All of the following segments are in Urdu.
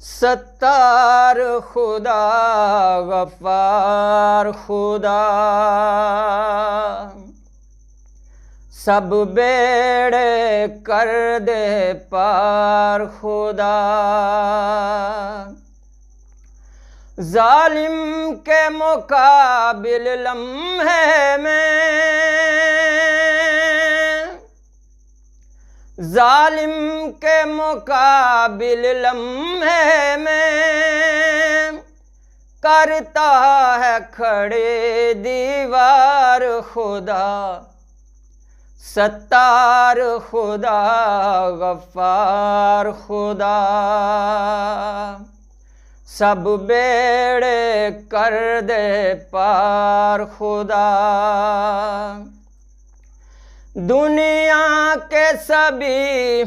ستار خدا غفار خدا، سب بیڑے کر دے پار خدا۔ ظالم کے مقابل لمحے میں، ظالم کے مقابل لمحے میں، کرتا ہے کھڑے دیوار خدا۔ ستار خدا غفار خدا، سب بیڑے کر دے پار خدا۔ دنیا کے سبھی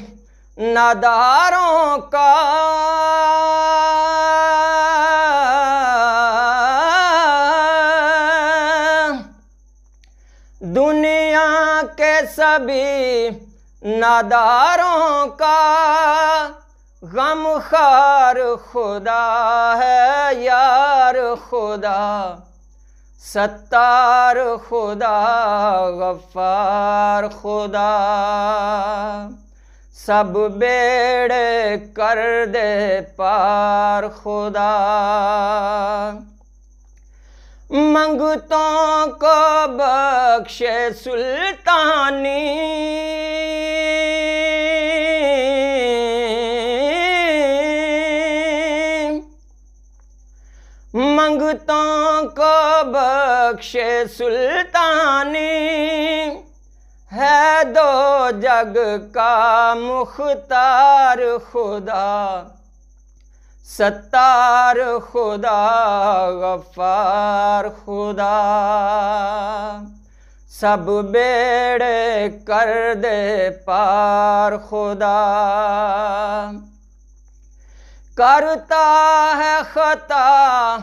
ناداروں کا دنیا کے سبھی ناداروں کا غم خوار خدا ہے یار خدا۔ ستار خدا غفار خدا، سب بیڑے کر دے پار خدا۔ منگتوں کو بخشے سلطانی، منگتوں کو بخشے سلطانی، ہے دو جگ کا مختار خدا۔ ستار خدا غفار خدا، سب بیڑے کر دے پار خدا۔ کرتا ہے خطا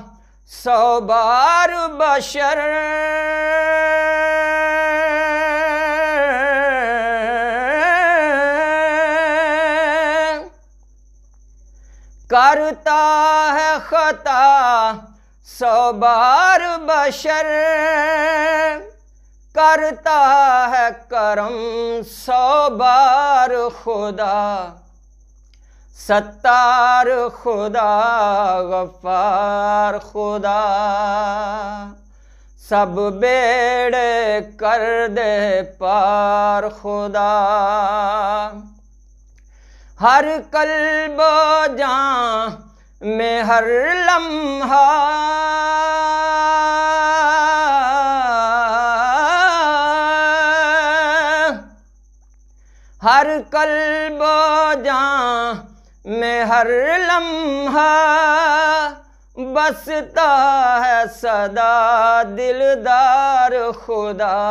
100 بار بشر، کرتا ہے خطا 100 بار بشر، کرتا ہے کرم 100 بار خدا۔ ستار خدا غفار خدا، سب بیڑے کر دے پار خدا۔ ہر قلب و جان میں ہر لمحہ، ہر قلب و جان میں ہر لمحہ، بستا ہے صدا دلدار خدا۔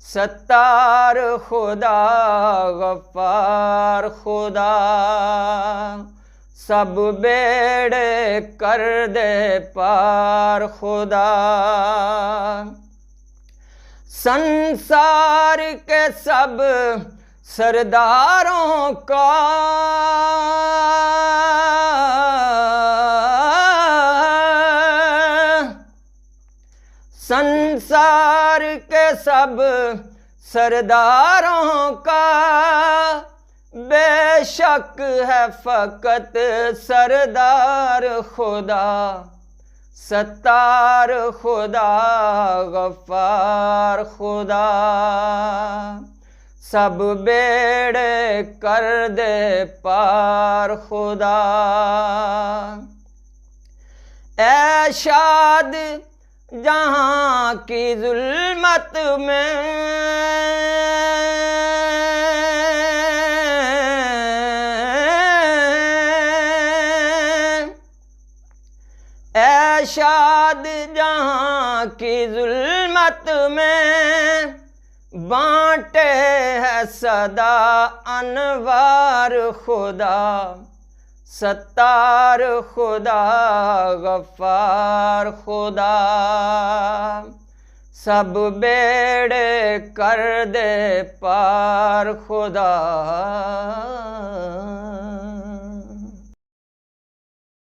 ستار خدا غفار خدا، سب بیڑے کر دے پار خدا۔ سنسار کے سب سرداروں کا سنسار کے سب سرداروں کا بے شک ہے فقط سردار خدا۔ ستار خدا غفار خدا، سب بیڑے کر دے پار خدا۔ اے شاد جہاں کی ظلمت میں، اے شاد جہاں کی ظلمت میں، بانٹے ہے صدا انوار خدا۔ ستار خدا غفار خدا، سب بیڑے کر دے پار خدا۔